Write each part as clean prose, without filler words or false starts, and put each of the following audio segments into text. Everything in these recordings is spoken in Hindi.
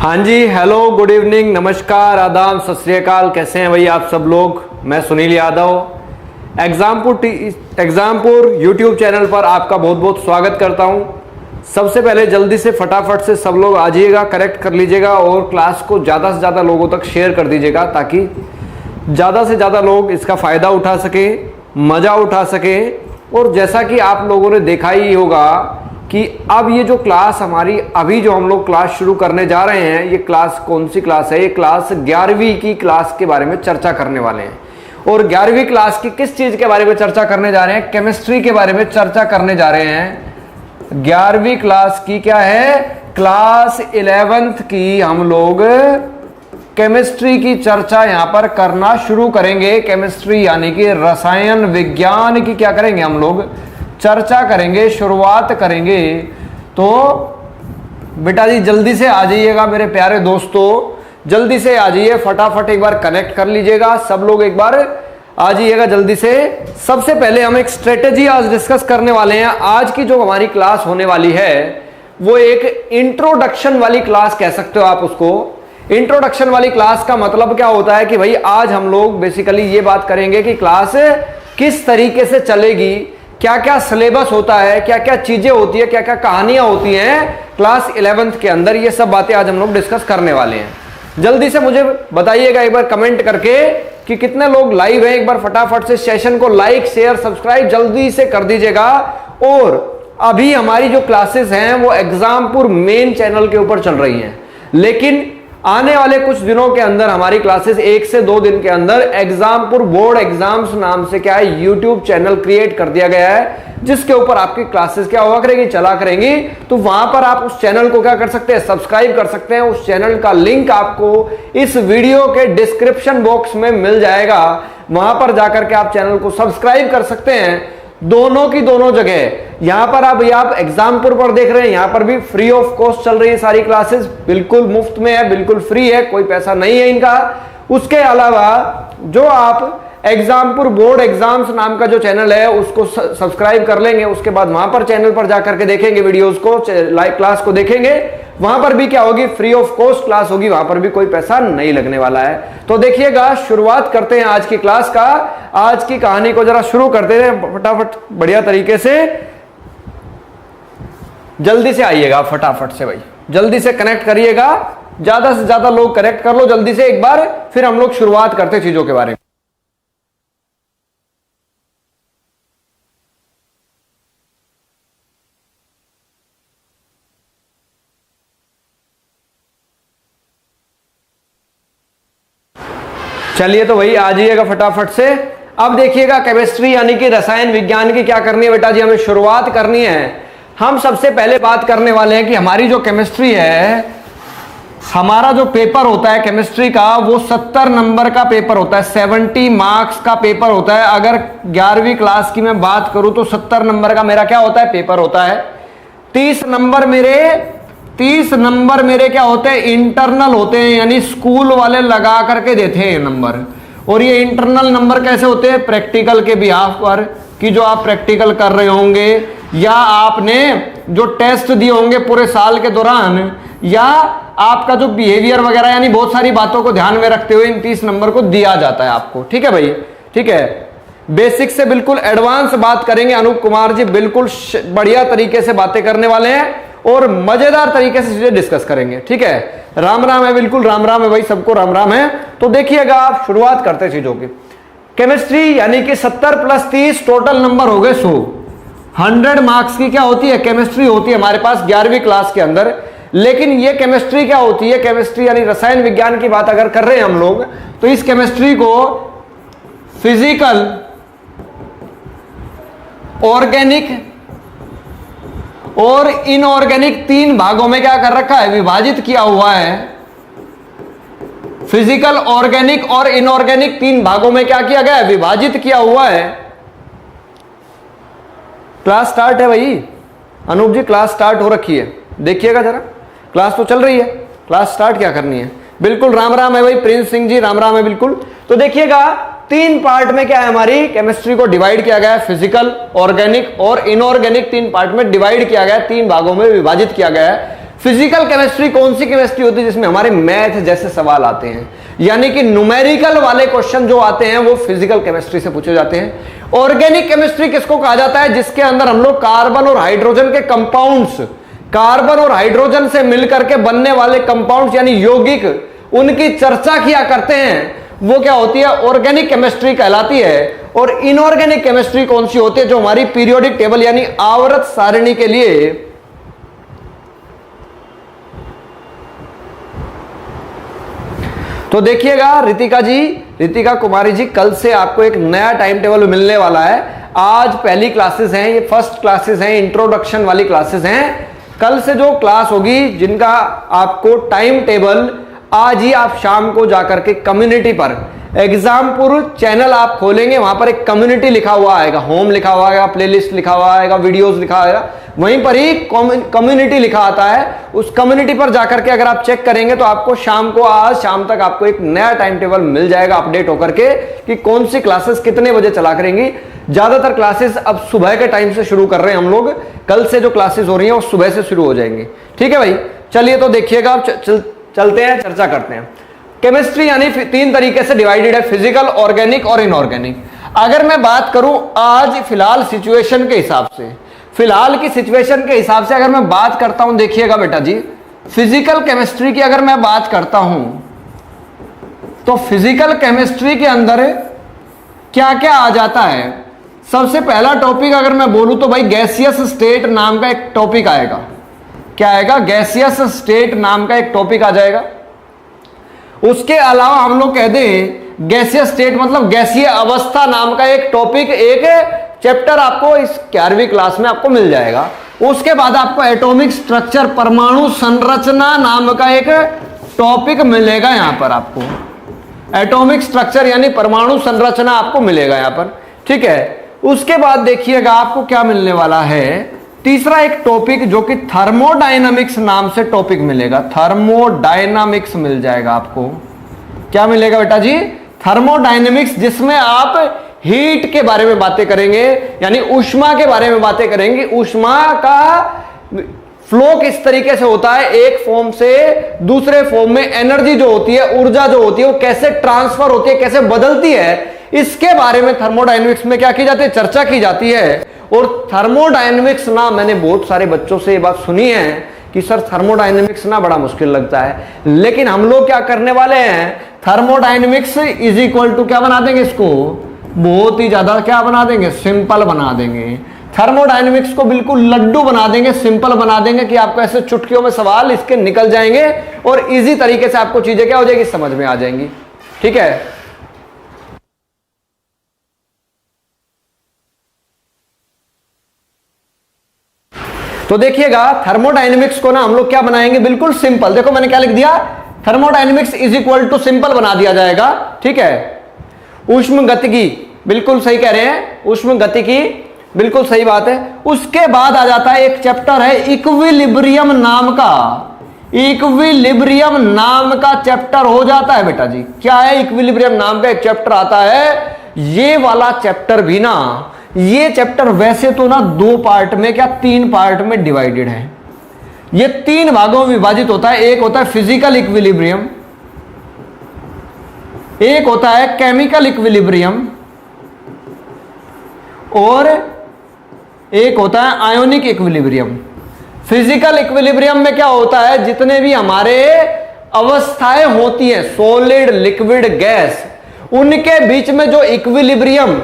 हाँ जी, हेलो, गुड इवनिंग, नमस्कार, आदाब, सत श्री अकाल। कैसे हैं भैया आप सब लोग। मैं सुनील यादव एग्जामपुर यूट्यूब चैनल पर आपका बहुत बहुत स्वागत करता हूं। सबसे पहले जल्दी से फटाफट से सब लोग आ जाइएगा, करेक्ट कर लीजिएगा और क्लास को ज़्यादा से ज़्यादा लोगों तक शेयर कर दीजिएगा ताकि ज़्यादा से ज़्यादा लोग इसका फ़ायदा उठा सकें, मज़ा उठा सकें। और जैसा कि आप लोगों ने देखा ही होगा कि अब ये जो क्लास हमारी अभी जो हम लोग क्लास शुरू करने जा रहे हैं, ये क्लास कौन सी क्लास है? ये क्लास 11वीं की क्लास के बारे में चर्चा करने वाले हैं। और 11वीं क्लास की किस चीज के बारे में चर्चा करने जा रहे हैं? केमिस्ट्री के बारे में चर्चा करने जा रहे हैं। 11वीं क्लास की क्या है? क्लास 11th की हम लोग केमिस्ट्री की चर्चा यहां पर करना शुरू करेंगे। केमिस्ट्री यानी कि रसायन विज्ञान की क्या करेंगे हम लोग? चर्चा करेंगे, शुरुआत करेंगे। तो बेटा जी जल्दी से आ जाइएगा मेरे प्यारे दोस्तों, जल्दी से आ जाइए, फटाफट एक बार कनेक्ट कर लीजिएगा सब लोग, एक बार आ जाइएगा जल्दी से। सबसे पहले हम एक स्ट्रेटेजी आज डिस्कस करने वाले हैं। आज की जो हमारी क्लास होने वाली है वो एक इंट्रोडक्शन वाली क्लास कह सकते हो आप उसको। इंट्रोडक्शन वाली क्लास का मतलब क्या होता है कि भाई आज हम लोग बेसिकली ये बात करेंगे कि क्लास किस तरीके से चलेगी, क्या क्या सिलेबस होता है, क्या क्या चीजें होती है, क्या क्या कहानियां होती हैं क्लास 11th के अंदर। ये सब बातें आज हम लोग डिस्कस करने वाले हैं। जल्दी से मुझे बताइएगा एक बार कमेंट करके कि कितने लोग लाइव हैं। एक बार फटाफट से सेशन को लाइक, शेयर, सब्सक्राइब जल्दी से कर दीजिएगा। और अभी हमारी जो क्लासेस हैं वो एग्जामपुर मेन चैनल के ऊपर चल रही हैं, लेकिन आने वाले कुछ दिनों के अंदर हमारी क्लासेस 1 से 2 दिन के अंदर एग्जामपुर बोर्ड एग्जाम्स नाम से क्या है यूट्यूब चैनल क्रिएट कर दिया गया है, जिसके ऊपर आपकी क्लासेस क्या हुआ करेंगी, चला करेंगी। तो वहां पर आप उस चैनल को क्या कर सकते हैं? सब्सक्राइब कर सकते हैं। उस चैनल का लिंक आपको इस वीडियो के डिस्क्रिप्शन बॉक्स में मिल जाएगा। वहां पर जाकर के आप चैनल को सब्सक्राइब कर सकते हैं। दोनों की दोनों जगह, यहां पर आप एग्जामपुर पर देख रहे हैं, यहां पर भी फ्री ऑफ कॉस्ट चल रही है सारी क्लासेस, बिल्कुल मुफ्त में है, बिल्कुल फ्री है, कोई पैसा नहीं है इनका। उसके अलावा जो आप एग्जामपुर बोर्ड एग्जाम्स नाम का जो चैनल है उसको सब्सक्राइब कर लेंगे, उसके बाद वहां पर चैनल पर जाकर के देखेंगे वीडियोस को, लाइव क्लास को देखेंगे, वहां पर भी क्या होगी? फ्री ऑफ कॉस्ट क्लास होगी, वहां पर भी कोई पैसा नहीं लगने वाला है। तो देखिएगा, शुरुआत करते हैं आज की क्लास का। आज की कहानी को जरा शुरू करते हैं फटाफट बढ़िया तरीके से। जल्दी से आइएगा फटाफट से भाई, जल्दी से कनेक्ट करिएगा, ज्यादा से ज्यादा लोग कनेक्ट कर लो जल्दी से एक बार, फिर हम लोग शुरुआत करते हैं चीजों के बारे में। चलिए तो भाई आ जाइएगा फटाफट से। अब देखिएगा केमिस्ट्री यानी कि रसायन विज्ञान की क्या करनी है बेटा जी? हमें शुरुआत करनी है। हम सबसे पहले बात करने वाले हैं कि हमारी जो केमिस्ट्री है, हमारा जो पेपर होता है केमिस्ट्री का वो 70 नंबर का पेपर होता है, 70 मार्क्स का पेपर होता है। अगर 11वीं क्लास की मैं बात करूं तो 70 नंबर का मेरा क्या होता है? पेपर होता है। 30 नंबर मेरे क्या होते हैं? इंटरनल होते हैं, यानी स्कूल वाले लगा करके देते हैं ये नंबर। और ये इंटरनल नंबर कैसे होते हैं? प्रैक्टिकल के बिहाफ पर, कि जो आप प्रैक्टिकल कर रहे होंगे या आपने जो टेस्ट दिए होंगे पूरे साल के दौरान, या आपका जो बिहेवियर वगैरह, यानी बहुत सारी बातों को ध्यान में रखते हुए इन 30 नंबर को दिया जाता है आपको। ठीक है भाई, ठीक है। बेसिक से बिल्कुल एडवांस बात करेंगे। अनूप कुमार जी बिल्कुल बढ़िया तरीके से बातें करने वाले हैं और मजेदार तरीके से चीजें डिस्कस करेंगे। ठीक है, राम राम है, बिल्कुल राम राम है भाई, सबको राम राम है। तो देखिएगा, आप शुरुआत करते हैं चीजों की। केमिस्ट्री यानी कि 70 + 30 टोटल नंबर हो गए 100। 100 मार्क्स की क्या होती है? केमिस्ट्री होती है हमारे पास 11वीं क्लास के अंदर। लेकिन ये केमिस्ट्री क्या होती है? केमिस्ट्री यानी रसायन विज्ञान की बात अगर कर रहे हैं हम लोग, तो इस केमिस्ट्री को फिजिकल, ऑर्गेनिक और इनऑर्गेनिक 3 भागों में क्या कर रखा है? विभाजित किया हुआ है। फिजिकल, ऑर्गेनिक और इनऑर्गेनिक 3 भागों में क्या किया गया है? विभाजित किया हुआ है। क्लास स्टार्ट है भाई, अनूप जी क्लास स्टार्ट हो रखी है, देखिएगा जरा, क्लास तो चल रही है, क्लास स्टार्ट क्या करनी है? बिल्कुल राम राम है भाई, प्रिंस सिंह जी राम राम है बिल्कुल। तो देखिएगा, 3 पार्ट में क्या है, हमारी केमिस्ट्री को डिवाइड किया गया है। फिजिकल, ऑर्गेनिक और इनऑर्गेनिक 3 पार्ट में डिवाइड किया गया है, 3 भागों में विभाजित किया गया है। फिजिकल केमिस्ट्री कौन सी केमिस्ट्री होती है जिसमें हमारे मैथ जैसे सवाल आते हैं, यानी कि न्यूमेरिकल वाले क्वेश्चन जो आते हैं वो फिजिकल केमिस्ट्री से पूछे जाते हैं। ऑर्गेनिक केमिस्ट्री किसको कहा जाता है? जिसके अंदर हम लोग कार्बन और हाइड्रोजन के कंपाउंड्स, कार्बन और हाइड्रोजन से मिलकर के बनने वाले कंपाउंड्स यानी यौगिक, उनकी चर्चा किया करते हैं, वो क्या होती है? ऑर्गेनिक केमिस्ट्री कहलाती है। और इनऑर्गेनिक केमिस्ट्री कौन सी होती है? जो हमारी पीरियोडिक टेबल यानी आवर्त सारणी के लिए तो देखिएगा रितिका कुमारी जी, कल से आपको एक नया टाइम टेबल मिलने वाला है। आज पहली क्लासेस हैं, ये फर्स्ट क्लासेस हैं, इंट्रोडक्शन वाली क्लासेस हैं। कल से जो क्लास होगी जिनका आपको टाइम टेबल आज ही आप शाम को जाकर के कम्युनिटी पर एग्जामपुर चैनल आप खोलेंगे, वहां पर एक कम्युनिटी लिखा हुआ आएगा, होम लिखा हुआ आएगा, प्लेलिस्ट लिखा हुआ आएगा, वीडियोस लिखा आएगा, वहीं पर ही कम्युनिटी लिखा आता है। उस कम्युनिटी पर जाकर के अगर आप चेक करेंगे तो आपको शाम को, आज शाम तक आपको एक नया टाइम टेबल मिल जाएगा अपडेट होकर के कि कौन सी क्लासेस कितने बजे चला करेंगी। ज्यादातर क्लासेस अब सुबह के टाइम से शुरू कर रहे हैं हम लोग, कल से जो क्लासेस हो रही हैं वो सुबह से शुरू हो जाएंगी। ठीक है भाई, चलिए तो देखिएगा, चलते हैं, चर्चा करते हैं। केमिस्ट्री यानी 3 तरीके से डिवाइडेड है, फिजिकल, ऑर्गेनिक और इनऑर्गेनिक। अगर मैं बात करूं आज फिलहाल सिचुएशन के हिसाब से, फिलहाल की सिचुएशन के हिसाब से अगर मैं बात करता हूं, देखिएगा बेटा जी, फिजिकल केमिस्ट्री की अगर मैं बात करता हूं तो फिजिकल केमिस्ट्री के अंदर क्या क्या आ जाता है। सबसे पहला टॉपिक अगर मैं बोलूं तो भाई गैसियस स्टेट नाम का एक टॉपिक आएगा। क्या आएगा? गैसियस स्टेट नाम का एक टॉपिक आ जाएगा। उसके अलावा हम लोग कह दें गैसीय स्टेट मतलब गैसीय अवस्था नाम का एक टॉपिक, एक चैप्टर आपको इस 11वीं क्लास में आपको मिल जाएगा। उसके बाद आपको एटॉमिक स्ट्रक्चर, परमाणु संरचना नाम का एक टॉपिक मिलेगा। यहां पर आपको एटॉमिक स्ट्रक्चर यानी परमाणु संरचना आपको मिलेगा यहां पर। ठीक है, उसके बाद देखिएगा आपको क्या मिलने वाला है, तीसरा एक टॉपिक जो कि थर्मोडायनामिक्स नाम से टॉपिक मिलेगा। थर्मोडायनामिक्स मिल जाएगा आपको। क्या मिलेगा बेटा जी? थर्मोडायनामिक्स, जिसमें आप हीट के बारे में बातें करेंगे, यानी ऊष्मा के बारे में बातें करेंगे। ऊष्मा का फ्लो किस तरीके से होता है, एक फॉर्म से दूसरे फॉर्म में एनर्जी जो होती है, ऊर्जा जो होती है, वो कैसे ट्रांसफर होती है, कैसे बदलती है, इसके बारे में थर्मोडायनामिक्स में क्या की जाती है? चर्चा की जाती है। और थर्मोडायनामिक्स ना, मैंने बहुत सारे बच्चों से ये बात सुनी है कि सर थर्मोडायनामिक्स ना बड़ा मुश्किल लगता है, लेकिन हम लोग क्या करने वाले हैं, थर्मोडायनामिक्स इज इक्वल टू क्या बना देंगे इसको? बहुत ही ज्यादा क्या बना देंगे? सिंपल बना देंगे। थर्मोडायनामिक्स को बिल्कुल लड्डू बना देंगे, सिंपल बना देंगे कि आपको ऐसे चुटकियों में सवाल इसके निकल जाएंगे और इजी तरीके से आपको चीजें क्या हो जाएगी? समझ में आ जाएंगी। ठीक है, तो देखिएगा थर्मोडायनेमिक्स को ना हम लोग क्या बनाएंगे? बिल्कुल सिंपल। देखो मैंने क्या लिख दिया, thermodynamics is equal to simple बना दिया जाएगा। ठीक है, ऊष्म गतिकी, बिल्कुल सही कह रहे हैं, ऊष्म गतिकी बिल्कुल सही बात है। उसके बाद आ जाता है एक चैप्टर है इक्विलिब्रियम नाम का, इक्विलिब्रियम नाम का चैप्टर हो जाता है बेटा जी। क्या है? इक्विलिब्रियम नाम का एक चैप्टर आता है। ये वाला चैप्टर भी ना, ये चैप्टर वैसे तो ना 2 पार्ट में, क्या 3 पार्ट में डिवाइडेड है। ये 3 भागों में विभाजित होता है। एक होता है फिजिकल इक्विलिब्रियम, एक होता है केमिकल इक्विलिब्रियम और एक होता है आयोनिक इक्विलिब्रियम। फिजिकल इक्विलिब्रियम में क्या होता है? जितने भी हमारे अवस्थाएं होती हैं, सॉलिड, लिक्विड, गैस, उनके बीच में जो इक्विलिब्रियम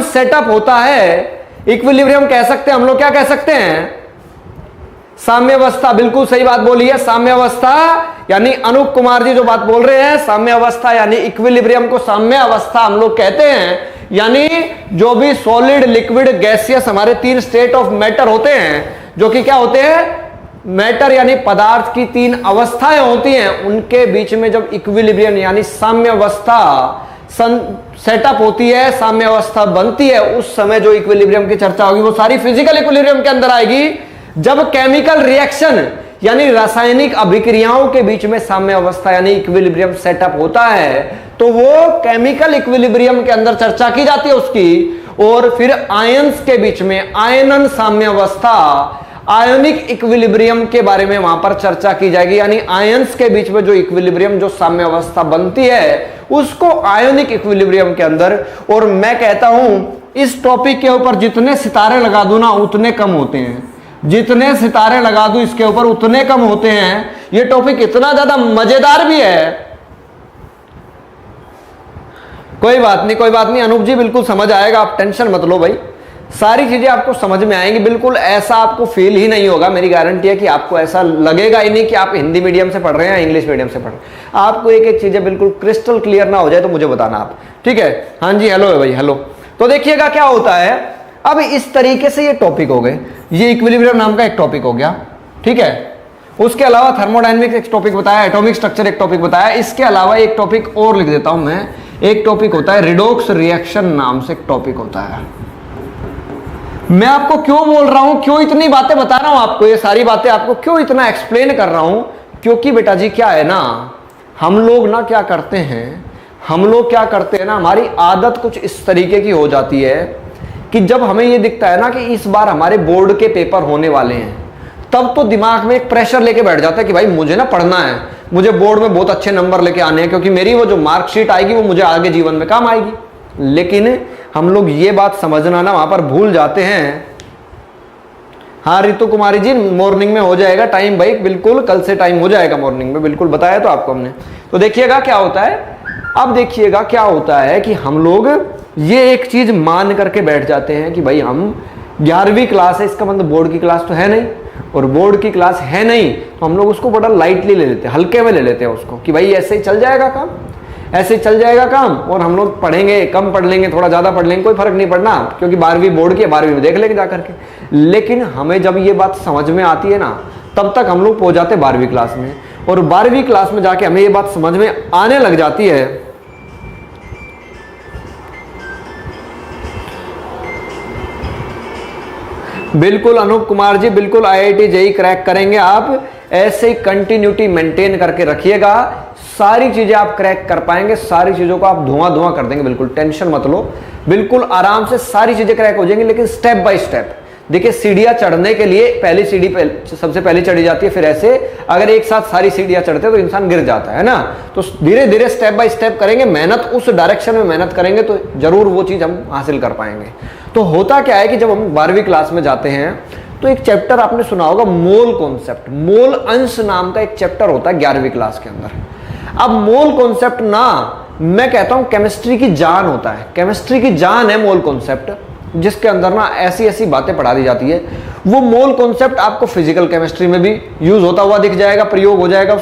सेटअप होता है, इक्विलिब्रियम कह सकते हैं हम लोग, क्या कह सकते हैं? साम्यावस्था। बिल्कुल सही बात बोली है, साम्यावस्था। यानी अनूप कुमार जी जो बात बोल रहे हैं, साम्यावस्था यानी इक्विलिब्रियम को साम्यावस्था हम लोग कहते हैं। यानी जो भी सॉलिड, लिक्विड, गैसियस हमारे 3 स्टेट ऑफ मैटर होते हैं, जो कि क्या होते हैं? मैटर यानी पदार्थ की 3 अवस्थाएं होती हैं, उनके बीच में जब इक्विलिब्रियम यानी साम्यावस्था सेटअप होती है, साम्यावस्था बनती है, उस समय जो इक्विलिब्रियम की चर्चा होगी वो सारी फिजिकल इक्विलिब्रियम के अंदर आएगी। जब केमिकल रिएक्शन यानी रासायनिक अभिक्रियाओं के बीच में साम्यावस्था यानी इक्विलिब्रियम सेटअप होता है, तो वो केमिकल इक्विलिब्रियम के अंदर चर्चा की जाती है उसकी। और फिर आयंस के बीच में आयनन साम्यावस्था, आयोनिक इक्विलिब्रियम के बारे में वहां पर चर्चा की जाएगी, यानी आयंस के बीच में जो इक्विलिब्रियम, जो साम्य अवस्था बनती है उसको आयोनिक इक्विलिब्रियम के अंदर। और मैं कहता हूं इस टॉपिक के ऊपर जितने सितारे लगा दूं ना उतने कम होते हैं, जितने सितारे लगा दूं इसके ऊपर उतने कम होते हैं। ये टॉपिक इतना ज्यादा मजेदार भी है। कोई बात नहीं, कोई बात नहीं अनूप जी, बिल्कुल समझ आएगा, आप टेंशन मत लो भाई, सारी चीजें आपको समझ में आएंगी। बिल्कुल ऐसा आपको फील ही नहीं होगा, मेरी गारंटी है कि आपको ऐसा लगेगा ही नहीं कि आप हिंदी मीडियम से पढ़ रहे हैं या इंग्लिश मीडियम से पढ़ रहे हैं। आपको एक एक चीजें बिल्कुल क्रिस्टल क्लियर ना हो जाए तो मुझे बताना आप, ठीक है। हाँ जी, हेलो है भाई, हेलो। तो देखिएगा क्या होता है, अब इस तरीके से ये टॉपिक हो गए, ये इक्विलिब्रियम नाम का एक टॉपिक हो गया, ठीक है। उसके अलावा थर्मोडायनेमिक्स एक टॉपिक बताया, एटॉमिक स्ट्रक्चर एक टॉपिक बताया। इसके अलावा एक टॉपिक और लिख देता हूं मैं, एक टॉपिक होता है रिडॉक्स रिएक्शन नाम से एक टॉपिक होता है। मैं आपको क्यों बोल रहा हूं, क्यों इतनी बातें बता रहा हूं आपको, ये सारी बातें आपको क्यों इतना एक्सप्लेन कर रहा हूं, क्योंकि बेटा जी क्या है ना, हम लोग ना क्या करते हैं, हम लोग क्या करते हैं ना, हमारी आदत कुछ इस तरीके की हो जाती है कि जब हमें ये दिखता है ना कि इस बार हमारे बोर्ड के पेपर होने वाले हैं, तब तो दिमाग में एक प्रेशर लेके बैठ जाता है कि भाई मुझे ना पढ़ना है, मुझे बोर्ड में बहुत अच्छे नंबर लेके आने हैं, क्योंकि मेरी वो जो मार्कशीट आएगी वो मुझे आगे जीवन में काम आएगी। लेकिन हम लोग ये बात समझना ना वहां पर भूल जाते हैं। हाँ रितु कुमारी जी, मॉर्निंग में हो जाएगा टाइम भाई, बिल्कुल कल से टाइम हो जाएगा मॉर्निंग में, बिल्कुल बताया तो आपको हमने। तो देखिएगा क्या होता है, अब देखिएगा क्या होता है कि हम लोग ये एक चीज मान करके बैठ जाते हैं कि भाई हम 11वीं क्लास है, इसका मतलब बोर्ड की क्लास तो है नहीं, और बोर्ड की क्लास है नहीं तो हम लोग उसको बड़ा लाइटली ले लेते हैं, हल्के में ले लेते हैं उसको कि भाई ऐसे ही चल जाएगा काम, ऐसे ही चल जाएगा काम, और हम लोग पढ़ेंगे, कम पढ़ लेंगे, थोड़ा ज्यादा पढ़ लेंगे, कोई फर्क नहीं पड़ना, क्योंकि 12वीं बोर्ड की 12वीं में देख लेंगे जाकर के। लेकिन हमें जब ये बात समझ में आती है ना, तब तक हम लोग पहुंच जाते हैं 12वीं क्लास में, और 12वीं क्लास में जाके हमें ये बात समझ में आने लग जाती है बिल्कुल अनूप कुमार जी, बिल्कुल आईआईटी जेईई क्रैक करेंगे आप, ऐसे ही कंटिन्यूटी मेंटेन करके रखिएगा, सारी चीजें आप क्रैक कर पाएंगे, सारी चीजों को आप धुआं धुआं कर देंगे, बिल्कुल टेंशन मत लो, बिल्कुल आराम से सारी चीजें क्रैक हो जाएंगी। लेकिन स्टेप बाय स्टेप देखिए, सीढ़ियां चढ़ने के लिए पहली सीढ़ी सबसे पहले चढ़ी जाती है, फिर ऐसे अगर एक साथ सारी सीढ़ियां चढ़ते हैं तो इंसान गिर जाता है ना। तो धीरे धीरे स्टेप बाय स्टेप करेंगे, मेहनत उस डायरेक्शन में मेहनत करेंगे तो जरूर वो चीज हम हासिल कर पाएंगे। तो होता क्या है कि जब हम 12वीं क्लास में जाते हैं तो एक चैप्टर आपने सुना होगा, मोल कॉन्सेप्ट, मोल अंश नाम का एक चैप्टर होता है 11वीं क्लास के अंदर। अब मोल कॉन्सेप्ट ना, मैं कहता हूं केमिस्ट्री की जान होता है, केमिस्ट्री की जान है मोल कॉन्सेप्ट, जिसके अंदर ना ऐसी ऐसी बातें पढ़ा दी जाती है। वो मोल कॉन्सेप्ट आपको फिजिकल केमिस्ट्री में भी यूज होता हुआ दिख जाएगा, प्रयोग हो जाएगा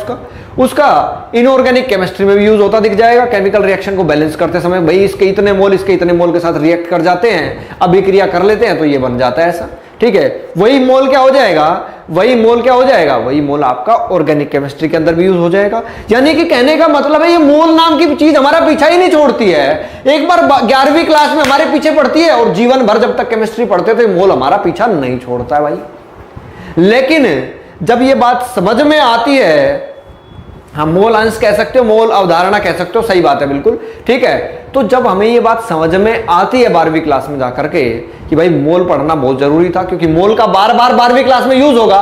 उसका इनऑर्गेनिक केमिस्ट्री में भी यूज होता दिख जाएगा। केमिकल रिएक्शन को बैलेंस करते समय भाई इसके इतने मोल इसके इतने मोल के साथ रिएक्ट कर जाते हैं, अभिक्रिया कर लेते हैं तो ये बन जाता है ऐसा, ठीक है। वही मोल क्या हो जाएगा, वही मोल क्या हो जाएगा, वही मोल आपका ऑर्गेनिक केमिस्ट्री के अंदर भी यूज हो जाएगा। यानी कि कहने का मतलब है ये मोल नाम की चीज हमारा पीछा ही नहीं छोड़ती है, एक बार 11वीं क्लास में हमारे पीछे पड़ती है और जीवन भर जब तक केमिस्ट्री पढ़ते थे मोल हमारा पीछा नहीं छोड़ता है भाई। लेकिन जब ये बात समझ में आती है, हम मोल अंश कह सकते हो, मोल अवधारणा कह सकते हो, सही बात है बिल्कुल, ठीक है। तो जब हमें ये बात समझ में आती है 12वीं क्लास में जाकर के कि भाई मोल पढ़ना बहुत जरूरी था, क्योंकि मोल का बार बार 12वीं क्लास में यूज होगा,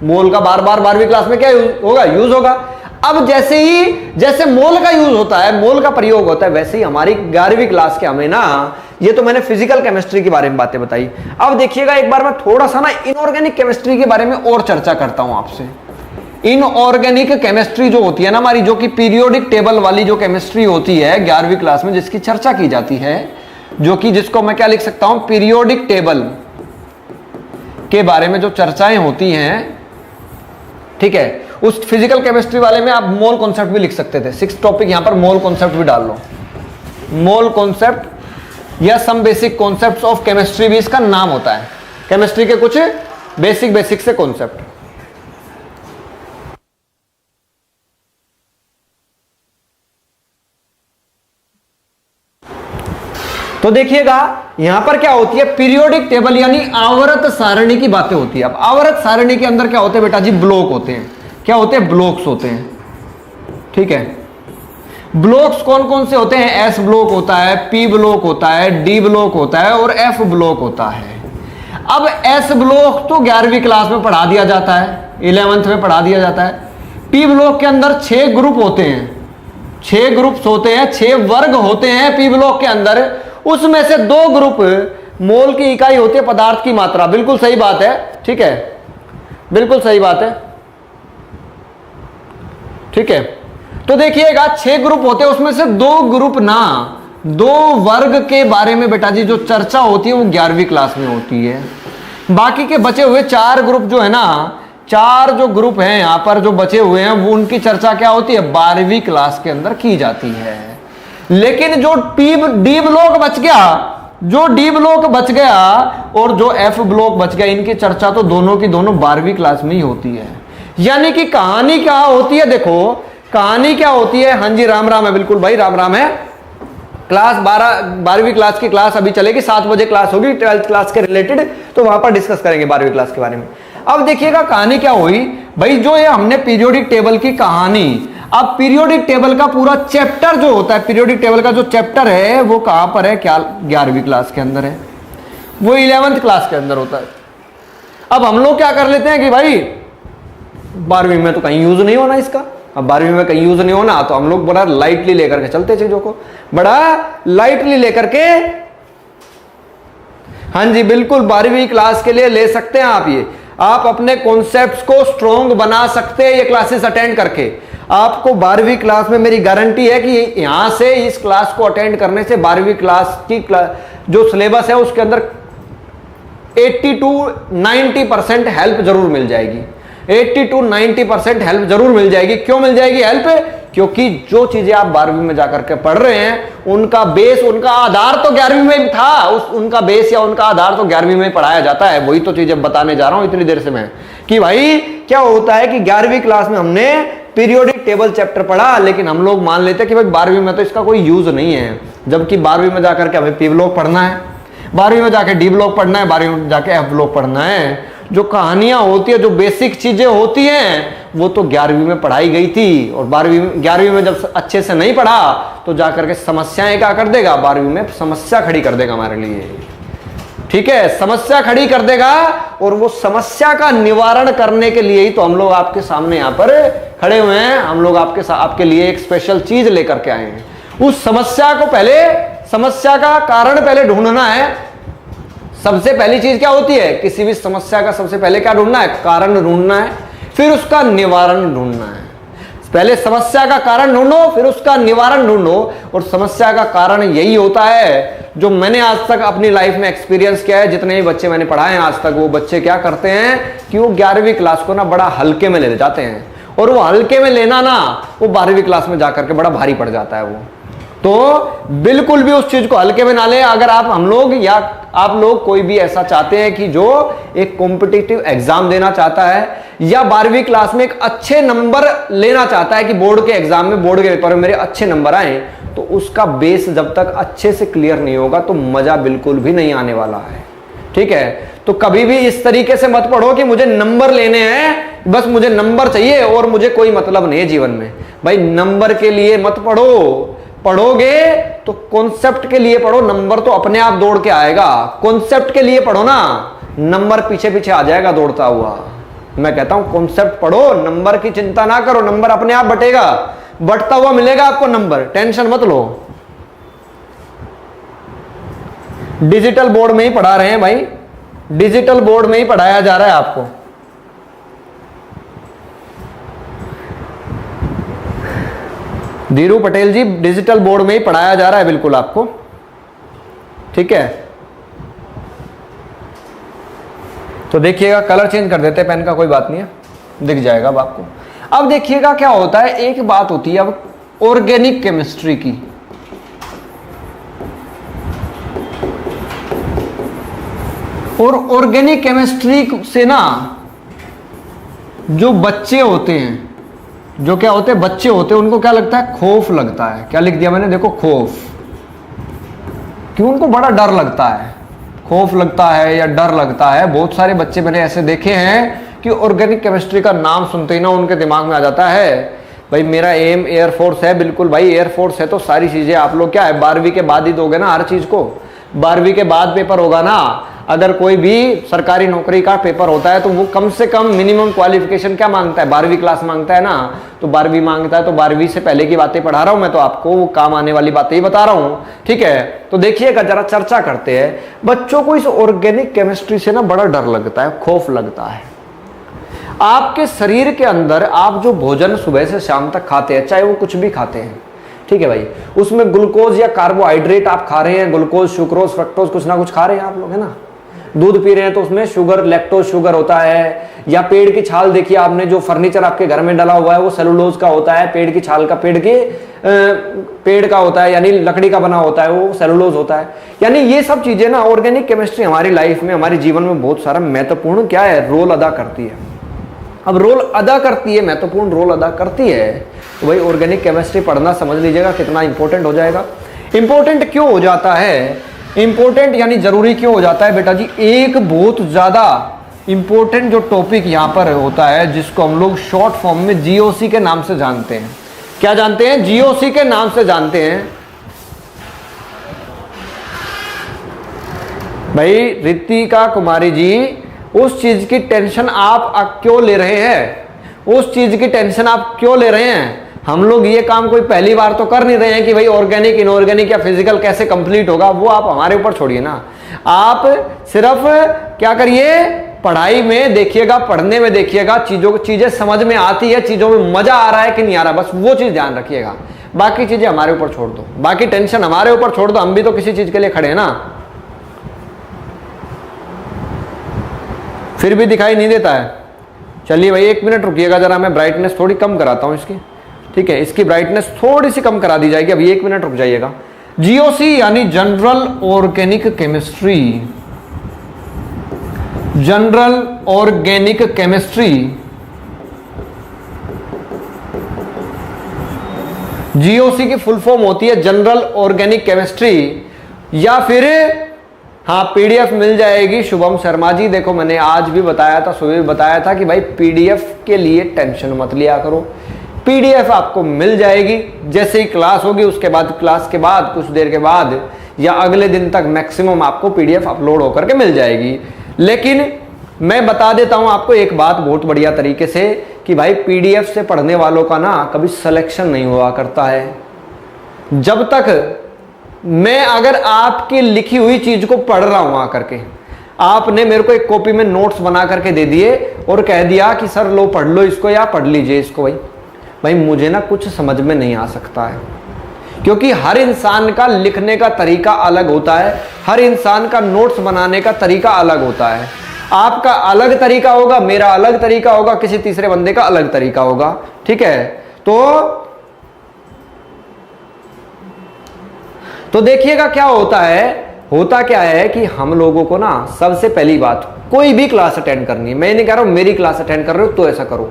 मोल का बार बार 12वीं क्लास में क्या होगा, यूज होगा। अब जैसे मोल का यूज होता है, मोल का प्रयोग होता है, वैसे ही हमारी 11वीं क्लास के हमें ना, ये तो मैंने फिजिकल केमिस्ट्री के बारे में बातें बताई। अब देखिएगा एक बार मैं थोड़ा सा ना इनऑर्गेनिक केमिस्ट्री के बारे में और चर्चा करता हूं आपसे। इनऑर्गेनिक केमिस्ट्री जो होती है ना हमारी, जो कि पीरियोडिक टेबल वाली जो केमिस्ट्री होती है 11वीं क्लास में, जिसकी चर्चा की जाती है, जो कि जिसको मैं क्या लिख सकता हूं, पीरियोडिक टेबल के बारे में जो चर्चाएं होती हैं, ठीक है। उस फिजिकल केमिस्ट्री वाले में आप मोल कॉन्सेप्ट भी लिख सकते थे, 6 टॉपिक यहां पर मोल कॉन्सेप्ट भी डाल लो, मोल कॉन्सेप्ट या some basic concepts of chemistry भी इसका नाम होता है, केमिस्ट्री के कुछ बेसिक से कॉन्सेप्ट। तो देखिएगा यहां पर क्या होती है, पीरियोडिक टेबल यानी आवर्त सारणी की बातें होती है। अब आवर्त सारणी के अंदर क्या होते हैं बेटा जी, ब्लॉक होते हैं। क्या होते हैं, ब्लॉक्स होते हैं, ठीक है। ब्लॉक्स कौन कौन से होते हैं, एस ब्लॉक होता है, पी ब्लॉक होता है, डी ब्लॉक होता है और एफ ब्लॉक होता है। अब एस ब्लॉक तो 11वीं क्लास में पढ़ा दिया जाता है, 11th में पढ़ा दिया जाता है। पी ब्लॉक के अंदर 6 ग्रुप होते हैं, 6 ग्रुप्स होते हैं, 6 वर्ग होते हैं पी ब्लॉक के अंदर। उसमें से 2 ग्रुप मोल की इकाई होती है पदार्थ की मात्रा। बिल्कुल सही बात है, ठीक है, बिल्कुल सही बात है, ठीक है। तो देखिएगा 6 ग्रुप होते हैं, उसमें से 2 ग्रुप ना 2 वर्ग के बारे में बेटा जी जो चर्चा होती है वो 11वीं क्लास में होती है। बाकी के बचे हुए 4 ग्रुप जो है ना, 4 जो ग्रुप हैं यहां पर जो बचे हुए हैं वो उनकी चर्चा क्या होती है, 12वीं क्लास के अंदर की जाती है। लेकिन जो डी ब्लॉक बच गया, जो डी ब्लॉक बच गया और जो एफ ब्लॉक बच गया, इनकी चर्चा तो दोनों की दोनों 12वीं क्लास में ही होती है। यानी कि कहानी क्या होती है, देखो कहानी क्या होती है। हाँ जी, राम राम है, बिल्कुल भाई राम राम है। क्लास 12वीं क्लास की क्लास अभी चलेगी, 7 बजे क्लास होगी 12th क्लास के रिलेटेड, तो वहां पर डिस्कस करेंगे 12वीं क्लास के बारे में। अब देखिएगा कहानी क्या हुई भाई, जो ये हमने पीरियोडिक टेबल की कहानी, अब पीरियोडिक टेबल का पूरा चैप्टर जो होता है, पीरियोडिक टेबल का जो चैप्टर है वो कहां पर है, क्या 11वीं क्लास के अंदर है, वो 11th क्लास के अंदर होता है। अब हम लोग क्या कर लेते हैं कि भाई 12वीं में तो कहीं यूज नहीं होना इसका, अब 12वीं में कहीं यूज नहीं होना, तो हम लोग बड़ा लाइटली लेकर के चलते चीजों को, बड़ा लाइटली लेकर के। हाँ जी बिल्कुल, 12वीं क्लास के लिए ले सकते हैं आप, ये आप अपने कॉन्सेप्ट्स को स्ट्रॉन्ग बना सकते हैं ये क्लासेस अटेंड करके। आपको 12वीं क्लास में मेरी गारंटी है कि यहां से इस क्लास को अटेंड करने से 12वीं क्लास की जो सिलेबस है उसके अंदर 80 to 90% हेल्प जरूर मिल जाएगी, 80 to 90% हेल्प जरूर मिल जाएगी। क्यों मिल जाएगी हेल्प, क्योंकि जो चीजें आप 12वीं में जाकर के पढ़ रहे हैं उनका बेस, उनका आधार तो 11वीं में था, उनका बेस या उनका आधार तो 11वीं में पढ़ाया जाता है। वही तो चीजें बताने जा रहा हूं इतनी देर से मैं, कि भाई क्या होता है कि 11वीं क्लास में हमने पीरियोडिक टेबल चैप्टर पढ़ा, लेकिन हम लोग मान लेते हैं कि भाई 12वीं में तो इसका कोई यूज नहीं है, जबकि 12वीं में जाकर के हमें पी ब्लॉक पढ़ना है, 12वीं में जाके डी ब्लॉक पढ़ना है, 12वीं में जाके एफ ब्लॉक पढ़ना है। जो कहानियां होती है, जो बेसिक चीजें होती हैं, वो तो 11वीं में पढ़ाई गई थी, और 11वीं में जब अच्छे से नहीं पढ़ा तो जाकर के समस्याएं क्या कर देगा, 12वीं में समस्या खड़ी कर देगा हमारे लिए, ठीक है, समस्या खड़ी कर देगा। और वो समस्या का निवारण करने के लिए ही तो हम लोग आपके सामने यहाँ पर खड़े हुए हैं। हम लोग आपके लिए एक स्पेशल चीज लेकर के आए हैं। उस समस्या को पहले, समस्या का कारण पहले ढूंढना है। सबसे पहली चीज क्या होती है, किसी भी समस्या का सबसे पहले क्या ढूंढना है, कारण ढूंढना है, फिर उसका निवारण ढूंढना है। पहले समस्या का कारण ढूंढो, फिर उसका निवारण ढूंढो। और समस्या का कारण यही होता है जो मैंने आज तक अपनी लाइफ में एक्सपीरियंस किया है। जितने भी बच्चे मैंने पढ़ाए हैं आज तक, वो बच्चे क्या करते हैं कि वो 11वीं क्लास को ना बड़ा हल्के में ले जाते हैं, और वो हल्के में लेना ना वो 12वीं क्लास में जाकर के बड़ा भारी पड़ जाता है वो। तो बिल्कुल भी उस चीज को हल्के में ना ले। अगर हम लोग या आप लोग कोई भी ऐसा चाहते हैं कि जो एक कॉम्पिटिटिव एग्जाम देना चाहता है, या 12वीं क्लास में एक अच्छे नंबर लेना चाहता है कि बोर्ड के एग्जाम में, बोर्ड के पेपर में मेरे अच्छे नंबर आए, तो उसका बेस जब तक अच्छे से क्लियर नहीं होगा तो मजा बिल्कुल भी नहीं आने वाला है, ठीक है। तो कभी भी इस तरीके से मत पढ़ो कि मुझे नंबर लेने हैं, बस मुझे नंबर चाहिए और मुझे कोई मतलब नहीं है जीवन में। भाई नंबर के लिए मत पढ़ो, पढ़ोगे तो कॉन्सेप्ट के लिए पढ़ो, नंबर तो अपने आप दौड़ के आएगा। कॉन्सेप्ट के लिए पढ़ो ना, नंबर पीछे पीछे आ जाएगा दौड़ता हुआ। मैं कहता हूं कॉन्सेप्ट पढ़ो, नंबर की चिंता ना करो, नंबर अपने आप बटेगा, बढ़ता हुआ मिलेगा आपको नंबर, टेंशन मत लो। डिजिटल बोर्ड में ही पढ़ा रहे हैं भाई, डिजिटल बोर्ड में ही पढ़ाया जा रहा है आपको। धीरू पटेल जी, डिजिटल बोर्ड में ही पढ़ाया जा रहा है बिल्कुल आपको, ठीक है। तो देखिएगा कलर चेंज कर देते हैं पेन का, कोई बात नहीं है, दिख जाएगा अब आपको। अब देखिएगा क्या होता है, एक बात होती है अब ऑर्गेनिक केमिस्ट्री की। और ऑर्गेनिक केमिस्ट्री से ना जो बच्चे होते हैं, जो क्या होते हैं, बच्चे होते हैं, उनको क्या लगता है, खौफ लगता है। क्या लिख दिया मैंने, देखो खौफ, क्यों उनको बड़ा डर लगता है, खौफ लगता है या डर लगता है। बहुत सारे बच्चे मैंने ऐसे देखे हैं कि ऑर्गेनिक केमिस्ट्री का नाम सुनते ही ना उनके दिमाग में आ जाता है भाई मेरा एम एयरफोर्स है। बिल्कुल भाई, एयरफोर्स है तो सारी चीजें आप लोग क्या है 12वीं के बाद ही दोगे ना हर चीज को, 12वीं के बाद पेपर होगा ना। अगर कोई भी सरकारी नौकरी का पेपर होता है तो वो कम से कम मिनिमम क्वालिफिकेशन क्या मांगता है, 12वीं क्लास मांगता है ना। तो 12वीं मांगता है, तो 12वीं से पहले की बातें पढ़ा रहा हूं मैं, तो आपको वो काम आने वाली बातें ही बता रहा हूं, ठीक है। तो देखिएगा, जरा चर्चा करते हैं। बच्चों को इस ऑर्गेनिक केमिस्ट्री से ना बड़ा डर लगता है, खौफ लगता है। आपके शरीर के अंदर आप जो भोजन सुबह से शाम तक खाते हैं, चाहे वो कुछ भी खाते हैं, ठीक है भाई, उसमें ग्लूकोज या कार्बोहाइड्रेट आप खा रहे हैं, ग्लूकोज, सुक्रोज, फ्रक्टोज, कुछ ना कुछ खा रहे हैं आप लोग, है ना। दूध पी रहे हैं तो उसमें शुगर, लैक्टोज शुगर होता है। या पेड़ की छाल देखिए आपने, जो फर्नीचर आपके घर में डला हुआ है वो सेलुलोज का होता है, पेड़ की छाल का, पेड़ का होता है, यानी लकड़ी का बना होता है, वो सेलुलोज होता है। यानी ये सब चीजें ना, ऑर्गेनिक केमिस्ट्री हमारी लाइफ में, हमारे जीवन में बहुत सारा महत्वपूर्ण क्या है, रोल अदा करती है। अब रोल अदा करती है, महत्वपूर्ण रोल अदा करती है, तो भाई ऑर्गेनिक केमिस्ट्री पढ़ना समझ लीजिएगा कितना इंपॉर्टेंट हो जाएगा। इंपॉर्टेंट क्यों हो जाता है, इंपॉर्टेंट यानी जरूरी क्यों हो जाता है बेटा जी, एक बहुत ज्यादा इंपॉर्टेंट जो टॉपिक यहां पर होता है, जिसको हम लोग शॉर्ट फॉर्म में जीओसी के नाम से जानते हैं। क्या जानते हैं, जीओसी के नाम से जानते हैं। भाई रितिका कुमारी जी, उस चीज की टेंशन आप क्यों ले रहे हैं, उस चीज की टेंशन आप क्यों ले रहे हैं। हम लोग ये काम कोई पहली बार तो कर नहीं रहे हैं कि भाई ऑर्गेनिक, इनऑर्गेनिक या फिजिकल कैसे कंप्लीट होगा, वो आप हमारे ऊपर छोड़िए ना। आप सिर्फ क्या करिए, पढ़ाई में देखिएगा, पढ़ने में देखिएगा, चीजें समझ में आती है, चीजों में मजा आ रहा है कि नहीं आ रहा, बस वो चीज ध्यान रखिएगा। बाकी चीजें हमारे ऊपर छोड़ दो, बाकी टेंशन हमारे ऊपर छोड़ दो, हम भी तो किसी चीज के लिए खड़े हैं ना। फिर भी दिखाई नहीं देता है। चलिए भाई 1 मिनट रुकिएगा जरा, मैं ब्राइटनेस थोड़ी कम कराता हूं इसकी, ठीक है, इसकी ब्राइटनेस थोड़ी सी कम करा दी जाएगी। अभी 1 मिनट रुक जाइएगा। जीओसी यानी general organic chemistry, general organic chemistry, GOC की फुल फॉर्म होती है जनरल ऑर्गेनिक केमिस्ट्री। या फिर हाँ, पीडीएफ मिल जाएगी शुभम शर्मा जी। देखो मैंने आज भी बताया था, सुबह भी बताया था कि भाई पीडीएफ के लिए टेंशन मत लिया करो, पीडीएफ आपको मिल जाएगी। जैसे ही क्लास होगी उसके बाद, क्लास के बाद कुछ देर के बाद या अगले दिन तक मैक्सिमम आपको पीडीएफ अपलोड होकर के मिल जाएगी। लेकिन मैं बता देता हूं आपको एक बात बहुत बढ़िया तरीके से, कि भाई पीडीएफ से पढ़ने वालों का ना कभी सिलेक्शन नहीं हुआ करता है। जब तक मैं अगर आपकी लिखी हुई चीज को पढ़ रहा हूं आकर के, आपने मेरे को एक कॉपी में नोट्स बना करके दे दिए और कह दिया कि सर लो पढ़ लो इसको या पढ़ लीजिए इसको, भाई मुझे ना कुछ समझ में नहीं आ सकता है, क्योंकि हर इंसान का लिखने का तरीका अलग होता है, हर इंसान का नोट्स बनाने का तरीका अलग होता है। आपका अलग तरीका होगा, मेरा अलग तरीका होगा, किसी तीसरे बंदे का अलग तरीका होगा, ठीक है। तो देखिएगा क्या होता है, होता क्या है कि हम लोगों को ना सबसे पहली बात, कोई भी क्लास अटेंड करनी है, मैं नहीं कह रहा हूं मेरी क्लास अटेंड कर रहे हो तो ऐसा करो,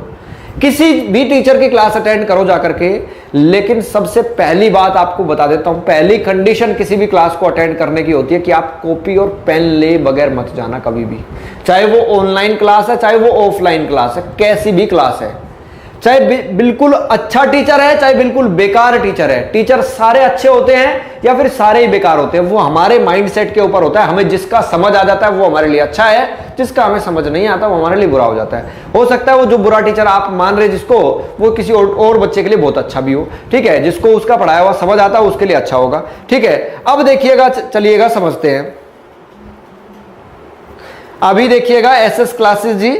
किसी भी टीचर की क्लास अटेंड करो जाकर के। लेकिन सबसे पहली बात आपको बता देता हूं, पहली कंडीशन किसी भी क्लास को अटेंड करने की होती है कि आप कॉपी और पेन ले बगैर मत जाना कभी भी, चाहे वो ऑनलाइन क्लास है, चाहे वो ऑफलाइन क्लास है, कैसी भी क्लास है, चाहे बिल्कुल अच्छा टीचर है, चाहे बिल्कुल बेकार टीचर है। टीचर सारे अच्छे होते हैं या फिर सारे ही बेकार होते हैं, वो हमारे माइंडसेट के ऊपर होता है। हमें जिसका समझ आ जाता है वो हमारे लिए अच्छा है, जिसका हमें समझ नहीं आता वो हमारे लिए बुरा हो जाता है। हो सकता है वो जो बुरा टीचर आप मान रहे जिसको, वो किसी और बच्चे के लिए बहुत अच्छा भी हो, ठीक है, जिसको उसका पढ़ाया हुआ समझ आता है उसके लिए अच्छा होगा, ठीक है। अब देखिएगा, चलिएगा समझते हैं। अभी देखिएगा एसएस क्लासेस जी,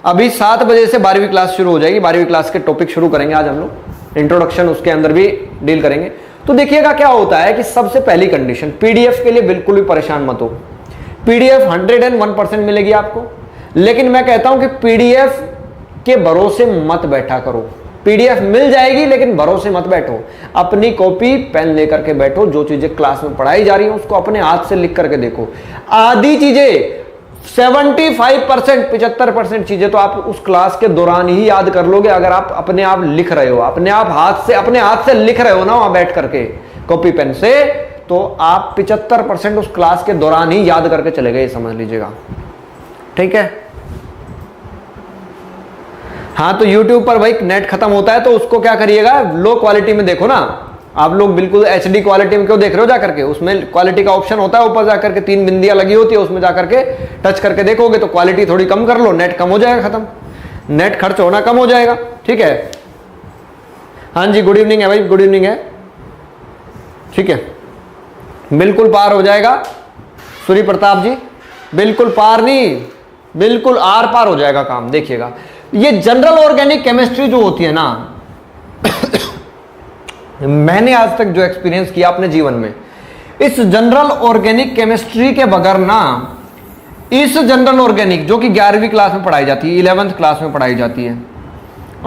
अभी 7 बजे से 12वीं क्लास शुरू हो जाएगी। 12वीं क्लास के टॉपिक शुरू करेंगे आज हम लोग, इंट्रोडक्शन उसके अंदर भी डील करेंगे। तो देखिएगा क्या होता है कि सबसे पहली कंडीशन, पीडीएफ के लिए बिल्कुल भी परेशान मत हो, पीडीएफ 101% मिलेगी आपको। लेकिन मैं कहता हूं कि पीडीएफ के भरोसे मत बैठा करो, पीडीएफ मिल जाएगी लेकिन भरोसे मत बैठो, अपनी कॉपी पेन लेकर के बैठो, जो चीजें क्लास में पढ़ाई जा रही है उसको अपने हाथ से लिख करके देखो। आधी चीजें 75%, 75% चीजें तो आप उस क्लास के दौरान ही याद कर लोगे, अगर आप अपने आप लिख रहे हो, अपने हाथ से लिख रहे हो ना वहां बैठ करके कॉपी पेन से, तो आप 75% उस क्लास के दौरान ही याद करके चले गए, समझ लीजिएगा, ठीक है। हाँ, तो YouTube पर भाई नेट खत्म होता है तो उसको क्या करिएगा, लो क्वालिटी में देखो ना, आप लोग बिल्कुल एचडी क्वालिटी में क्यों देख रहे हो जाकर के? उसमें क्वालिटी का ऑप्शन होता है ऊपर जाकर के, 3 बिंदियां लगी होती है, उसमें जाकर के टच करके देखोगे तो क्वालिटी थोड़ी कम कर लो, नेट कम हो जाएगा, खत्म, नेट खर्च होना कम हो जाएगा। ठीक है, हाँ जी, गुड इवनिंग है भाई, गुड इवनिंग है। ठीक है, बिल्कुल पार हो जाएगा सूर्य प्रताप जी, बिल्कुल पार नहीं, बिल्कुल आर पार हो जाएगा काम। देखिएगा, ये जनरल ऑर्गेनिक केमिस्ट्री जो होती है ना, मैंने आज तक जो एक्सपीरियंस किया अपने जीवन में, इस जनरल ऑर्गेनिक केमिस्ट्री के बगैर ना, इस जनरल ऑर्गेनिक जो कि 11वीं क्लास में पढ़ाई जाती है, 11th क्लास में पढ़ाई जाती है,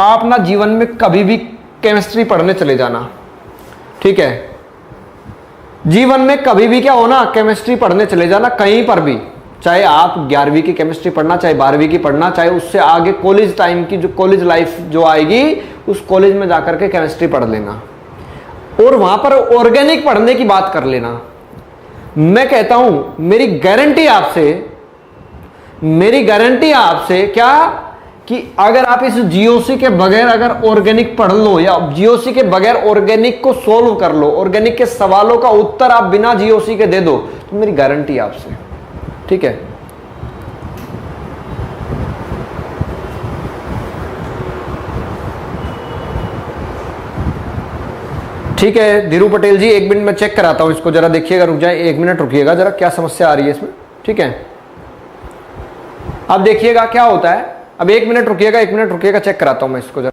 आप ना जीवन में कभी भी केमिस्ट्री पढ़ने चले जाना। ठीक है, जीवन में कभी भी क्या हो ना, केमिस्ट्री पढ़ने चले जाना कहीं पर भी, चाहे आप 11वीं की केमिस्ट्री पढ़ना, चाहे 12वीं की पढ़ना, चाहे उससे आगे कॉलेज टाइम की जो कॉलेज लाइफ जो आएगी, उस कॉलेज में जाकर के केमिस्ट्री पढ़ लेना और वहां पर ऑर्गेनिक पढ़ने की बात कर लेना। मैं कहता हूं, मेरी गारंटी आपसे क्या, कि अगर आप इस जीओसी के बगैर अगर ऑर्गेनिक पढ़ लो, या जीओसी के बगैर ऑर्गेनिक को सोल्व कर लो, ऑर्गेनिक के सवालों का उत्तर आप बिना जीओसी के दे दो, तो मेरी गारंटी आपसे। ठीक है, ठीक है धीरू पटेल जी, 1 मिनट में चेक कराता हूं इसको, जरा देखिएगा, रुक जाए 1 मिनट रुकिएगा जरा, क्या समस्या आ रही है इसमें। ठीक है, अब देखिएगा क्या होता है, अब 1 मिनट रुकिएगा, 1 मिनट रुकिएगा, चेक कराता हूं मैं इसको जरा।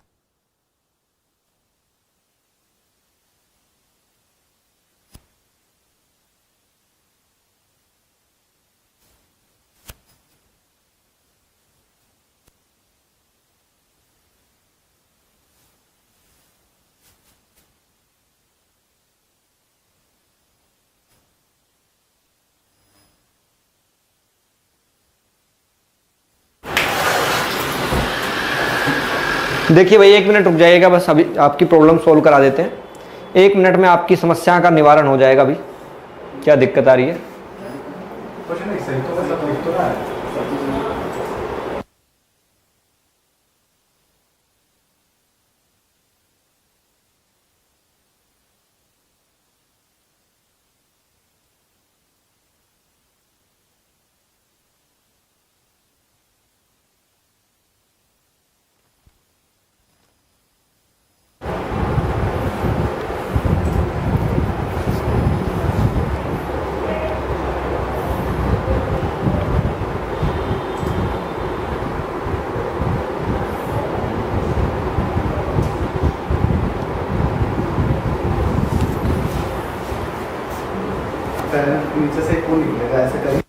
देखिए भाई 1 मिनट रुक जाइएगा बस, अभी आपकी प्रॉब्लम सोल्व करा देते हैं। 1 मिनट में आपकी समस्या का निवारण हो जाएगा। अभी क्या दिक्कत आ रही है? कुछ नहीं, सही तो मतलब लिख तो रहा है। नीचे से कौन निकलेगा, ऐसे करें।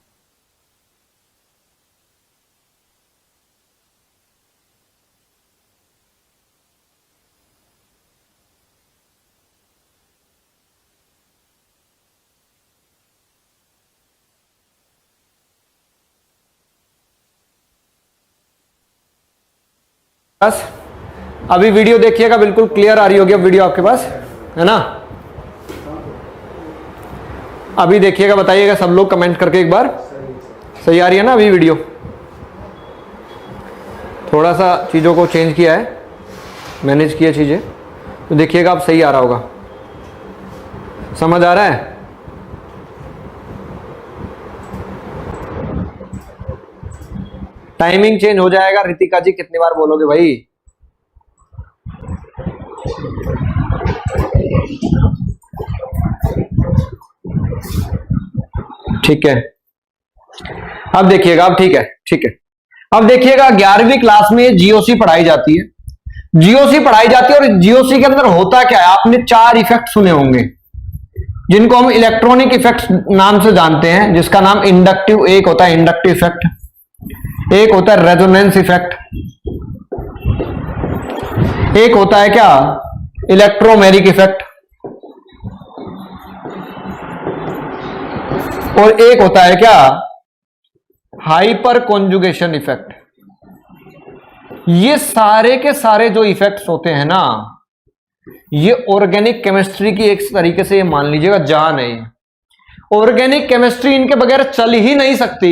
बस अभी वीडियो देखिएगा, बिल्कुल क्लियर आ रही होगी अब वीडियो आपके पास, है ना? अभी देखिएगा, बताइएगा सब लोग कमेंट करके एक बार, सही आ रही है ना अभी वीडियो? थोड़ा सा चीज़ों को चेंज किया है, मैनेज किया चीज़ें, तो देखिएगा अब सही आ रहा होगा। समझ आ रहा है? टाइमिंग चेंज हो जाएगा। रितिका जी कितनी बार बोलोगे भाई? ठीक है, अब देखिएगा, अब ठीक है, ठीक है। अब देखिएगा 11वीं क्लास में जीओसी पढ़ाई जाती है, जीओसी पढ़ाई जाती है, और जीओसी के अंदर होता क्या है, आपने 4 इफेक्ट सुने होंगे जिनको हम इलेक्ट्रॉनिक इफेक्ट नाम से जानते हैं, जिसका नाम इंडक्टिव, एक होता है इंडक्टिव इफेक्ट, एक होता है रेजोनेंस इफेक्ट, एक होता है क्या, इलेक्ट्रोमेरिक इफेक्ट, और एक होता है क्या, हाइपर कॉन्जुगेशन इफेक्ट। ये सारे के सारे जो इफेक्ट्स होते हैं ना, ये ऑर्गेनिक केमिस्ट्री की एक तरीके से ये मान लीजिएगा जान है। ऑर्गेनिक केमिस्ट्री इनके बगैर चल ही नहीं सकती,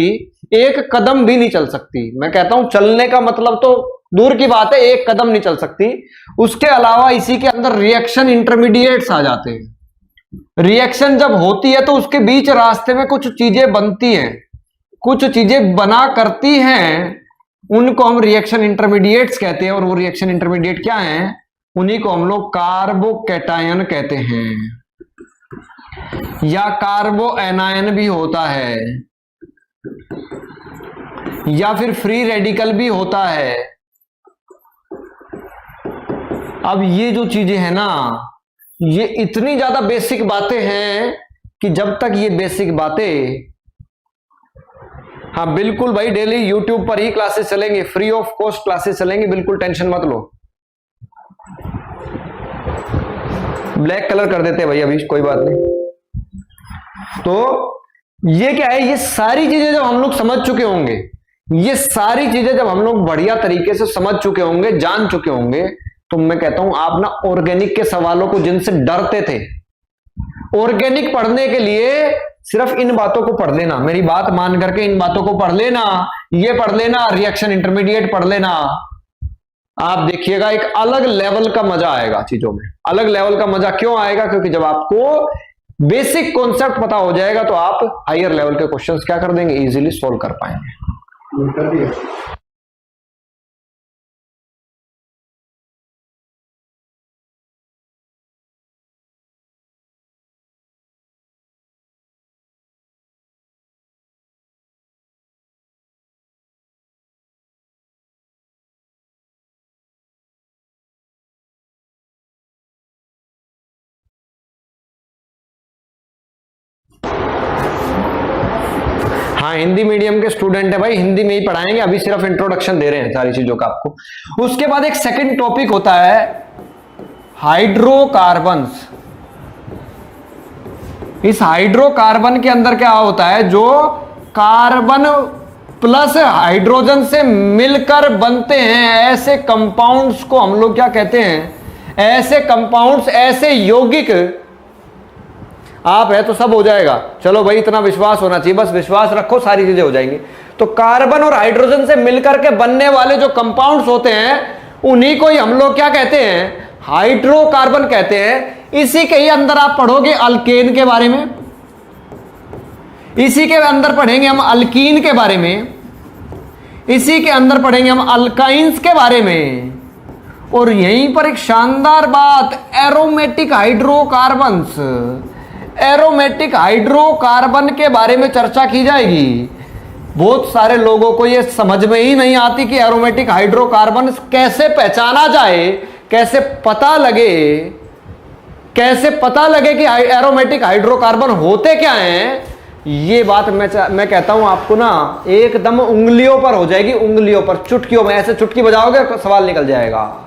एक कदम भी नहीं चल सकती। मैं कहता हूं चलने का मतलब तो दूर की बात है, एक कदम नहीं चल सकती। उसके अलावा इसी के अंदर रिएक्शन इंटरमीडिएट्स आ जाते हैं। रिएक्शन जब होती है तो उसके बीच रास्ते में कुछ चीजें बनती हैं, कुछ चीजें बना करती हैं, उनको हम रिएक्शन इंटरमीडिएट्स कहते हैं। और वो रिएक्शन इंटरमीडिएट क्या हैं? उन्हीं को हम लोग कार्बोकैटायन कहते हैं, या कार्बो एनायन भी होता है, या फिर फ्री रेडिकल भी होता है। अब ये जो चीजें हैं ना, ये इतनी ज्यादा बेसिक बातें हैं कि जब तक ये बेसिक बातें, हाँ बिल्कुल भाई, डेली यूट्यूब पर ही क्लासेस चलेंगे, फ्री ऑफ कॉस्ट क्लासेस चलेंगे, बिल्कुल टेंशन मत लो। ब्लैक कलर कर देते हैं भाई, अभी कोई बात नहीं। तो ये क्या है, ये सारी चीजें जब हम लोग समझ चुके होंगे, ये सारी चीजें जब हम लोग बढ़िया तरीके से समझ चुके होंगे, जान चुके होंगे, तो मैं कहता हूं आप ना ऑर्गेनिक के सवालों को जिनसे डरते थे, ऑर्गेनिक पढ़ने के लिए सिर्फ इन बातों को पढ़ लेना, मेरी बात मान करके इन बातों को पढ़ लेना, ये पढ़ लेना, रिएक्शन इंटरमीडिएट पढ़ लेना। आप देखिएगा एक अलग लेवल का मजा आएगा चीजों में। अलग लेवल का मजा क्यों आएगा? क्योंकि जब आपको बेसिक कॉन्सेप्ट पता हो जाएगा तो आप हायर लेवल के क्वेश्चंस क्या कर देंगे, इजीली सॉल्व कर पाएंगे। हाँ, हिंदी मीडियम के स्टूडेंट है भाई, हिंदी में ही पढ़ाएंगे, अभी सिर्फ इंट्रोडक्शन दे रहे हैं सारी चीजों का आपको। उसके बाद एक सेकंड टॉपिक होता है हाइड्रोकार्बन्स। इस हाइड्रोकार्बन के अंदर क्या होता है, जो कार्बन प्लस हाइड्रोजन से मिलकर बनते हैं, ऐसे कंपाउंड्स को हम लोग क्या कहते हैं? ऐसे कंपाउंड्स, ऐसे यौगिक। आप है तो सब हो जाएगा, चलो भाई इतना विश्वास होना चाहिए, बस विश्वास रखो, सारी चीजें हो जाएंगी। तो कार्बन और हाइड्रोजन से मिलकर के बनने वाले जो कंपाउंड्स होते हैं, उन्हीं को ही हम लोग क्या कहते हैं? हाइड्रोकार्बन कहते हैं। इसी के ही अंदर आप पढ़ोगे अल्केन के बारे में, इसी के अंदर पढ़ेंगे हम अल्कीन के बारे में, इसी के अंदर पढ़ेंगे हम अल्काइंस के बारे में। और यहीं पर एक शानदार बात, एरोमेटिक हाइड्रोकार्बन्स, एरोमेटिक हाइड्रोकार्बन के बारे में चर्चा की जाएगी। बहुत सारे लोगों को यह समझ में ही नहीं आती कि एरोमेटिक हाइड्रोकार्बन कैसे पहचाना जाए, कैसे पता लगे, कैसे पता लगे कि एरोमेटिक हाइड्रोकार्बन होते क्या हैं। ये बात मैं कहता हूं आपको ना, एकदम उंगलियों पर हो जाएगी, उंगलियों पर, चुटकियों में। ऐसे चुटकी बजाओगे सवाल निकल जाएगा,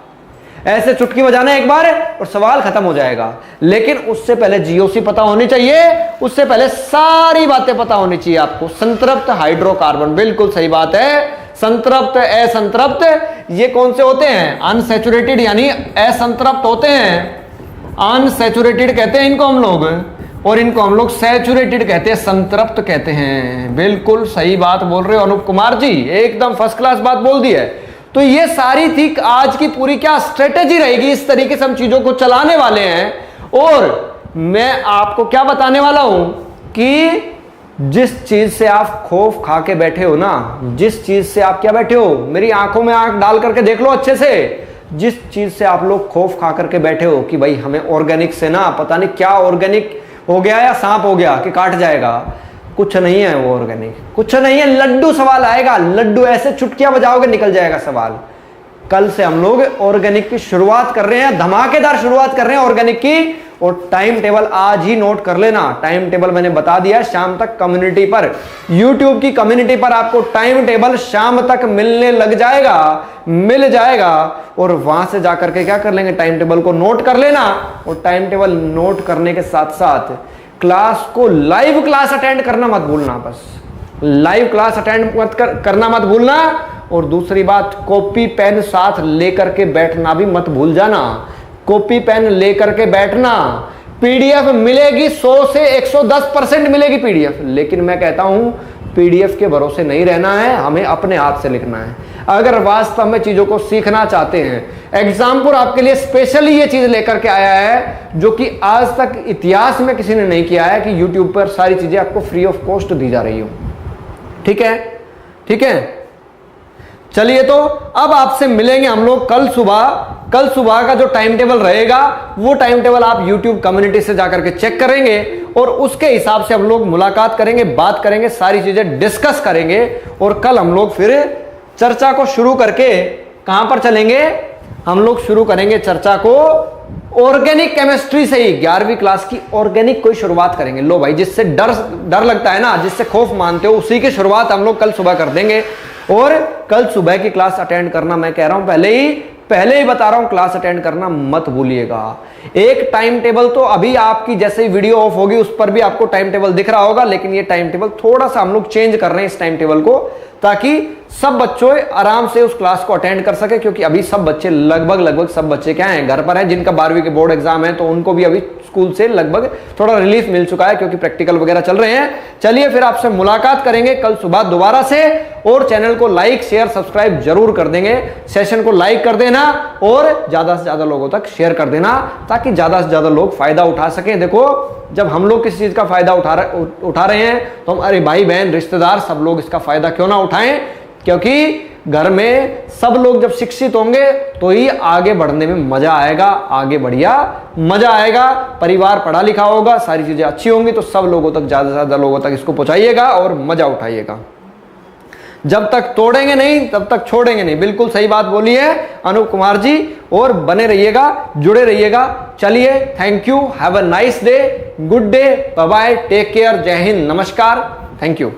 ऐसे चुटकी बजाना एक बार और सवाल खत्म हो जाएगा। लेकिन उससे पहले जीओसी पता होनी चाहिए, उससे पहले सारी बातें पता होनी चाहिए आपको। संतृप्त हाइड्रोकार्बन, बिल्कुल सही बात है। संतृप्त, असंतृप्त, ये कौन से होते हैं? अनसैचुरेटेड, यानी असंतृप्त होते हैं। अनसैचुरेटेड कहते हैं इनको हम लोग, और इनको हम लोग सैचुरेटेड कहते हैं, संतृप्त कहते हैं। बिल्कुल सही बात बोल रहे हो अनूप कुमार जी, एकदम फर्स्ट क्लास बात बोल दी है। तो ये सारी थी आज की पूरी क्या स्ट्रेटेजी रहेगी, इस तरीके से हम चीजों को चलाने वाले हैं। और मैं आपको क्या बताने वाला हूं कि जिस चीज से आप खौफ खा के बैठे हो ना, जिस चीज से आप क्या बैठे हो, मेरी आंखों में आंख डाल करके देख लो अच्छे से, जिस चीज से आप लोग खौफ खा करके बैठे हो कि भाई हमें ऑर्गेनिक से ना पता नहीं क्या ऑर्गेनिक हो गया या सांप हो गया कि काट जाएगा, कुछ नहीं है वो ऑर्गेनिक, कुछ नहीं है। लड्डू सवाल आएगा, लड्डू ऐसे चुटकियां बजाओगे निकल जाएगा सवाल। कल से हम लोग ऑर्गेनिक की शुरुआत कर रहे हैं, धमाकेदार शुरुआत कर रहे हैं ऑर्गेनिक की। और टाइम टेबल आज ही नोट कर लेना, टाइम टेबल मैंने बता दिया शाम तक कम्युनिटी पर, यूट्यूब की कम्युनिटी पर आपको टाइम टेबल शाम तक मिलने लग जाएगा, मिल जाएगा। और वहां से जाकर के क्या कर लेंगे, टाइम टेबल को नोट कर लेना। और टाइम टेबल नोट करने के साथ साथ क्लास को, लाइव क्लास अटेंड करना मत भूलना, बस लाइव क्लास अटेंड मत करना मत भूलना। और दूसरी बात, कॉपी पेन साथ लेकर के बैठना भी मत भूल जाना, कॉपी पेन लेकर के बैठना। पीडीएफ मिलेगी 100 से 110% मिलेगी पीडीएफ, लेकिन मैं कहता हूं पीडीएफ के भरोसे नहीं रहना है, हमें अपने हाथ से लिखना है। अगर वास्तव में चीजों को सीखना चाहते हैं। एग्जाम्पुल आपके लिए स्पेशली ये चीज लेकर के आया है जो कि आज तक इतिहास में किसी ने नहीं किया है कि यूट्यूब पर सारी चीजें आपको फ्री ऑफ कॉस्ट दी जा रही हो। ठीक है, ठीक है। चलिए, तो अब आपसे मिलेंगे हम लोग कल सुबह का जो टाइम टेबल रहेगा वो टाइम टेबल आप YouTube कम्युनिटी से जाकर के चेक करेंगे और उसके हिसाब से हम लोग मुलाकात करेंगे, बात करेंगे, सारी चीजें डिस्कस करेंगे और कल हम लोग फिर चर्चा को शुरू करके कहां पर चलेंगे? हम लोग शुरू करेंगे चर्चा को ऑर्गेनिक केमिस्ट्री से ही। 11वीं क्लास की ऑर्गेनिक कोई शुरुआत करेंगे। लो भाई, जिससे डर लगता है ना, जिससे खौफ मानते हो, उसी की शुरुआत हम लोग कल सुबह कर देंगे। और कल सुबह की क्लास अटेंड करना, मैं कह रहा हूं पहले ही बता रहा हूं, क्लास अटेंड करना मत भूलिएगा। एक टाइम टेबल तो अभी आपकी जैसे ही वीडियो ऑफ होगी उस पर भी आपको टाइम टेबल दिख रहा होगा, लेकिन ये टाइम टेबल थोड़ा सा हम लोग चेंज कर रहे हैं इस टाइम टेबल को, ताकि सब बच्चों आराम से उस क्लास को अटेंड कर सके। क्योंकि अभी सब बच्चे लगभग सब बच्चे क्या हैं, घर पर हैं। जिनका 12वीं के बोर्ड एग्जाम है तो उनको भी अभी स्कूल से लगभग थोड़ा रिलीफ मिल चुका है क्योंकि प्रैक्टिकल वगैरह चल रहे हैं। चलिए, फिर आपसे मुलाकात करेंगे कल सुबह दोबारा से। और चैनल को लाइक शेयर सब्सक्राइब जरूर कर देंगे। सेशन को लाइक कर देना और ज्यादा से ज्यादा लोगों तक शेयर कर देना ताकि ज्यादा से ज्यादा लोग फायदा उठा सकें। देखो, जब हम लोग किसी चीज का फायदा उठा रहे हैं तो हमारे भाई बहन रिश्तेदार सब लोग इसका फायदा क्यों ना उठाएं? क्योंकि घर में सब लोग जब शिक्षित होंगे तो ही आगे बढ़ने में मजा आएगा, आगे बढ़िया मजा आएगा। परिवार पढ़ा लिखा होगा, सारी चीजें अच्छी होंगी तो सब लोगों तक, ज्यादा से ज्यादा लोगों तक इसको पहुंचाइएगा और मजा उठाइएगा। जब तक तोड़ेंगे नहीं तब तक छोड़ेंगे नहीं। बिल्कुल सही बात बोली है अनूप कुमार जी। और बने रहिएगा, जुड़े रहिएगा। चलिए, thank you, have a nice day, good day, bye bye, take care, जय हिंद, नमस्कार, थैंक यू।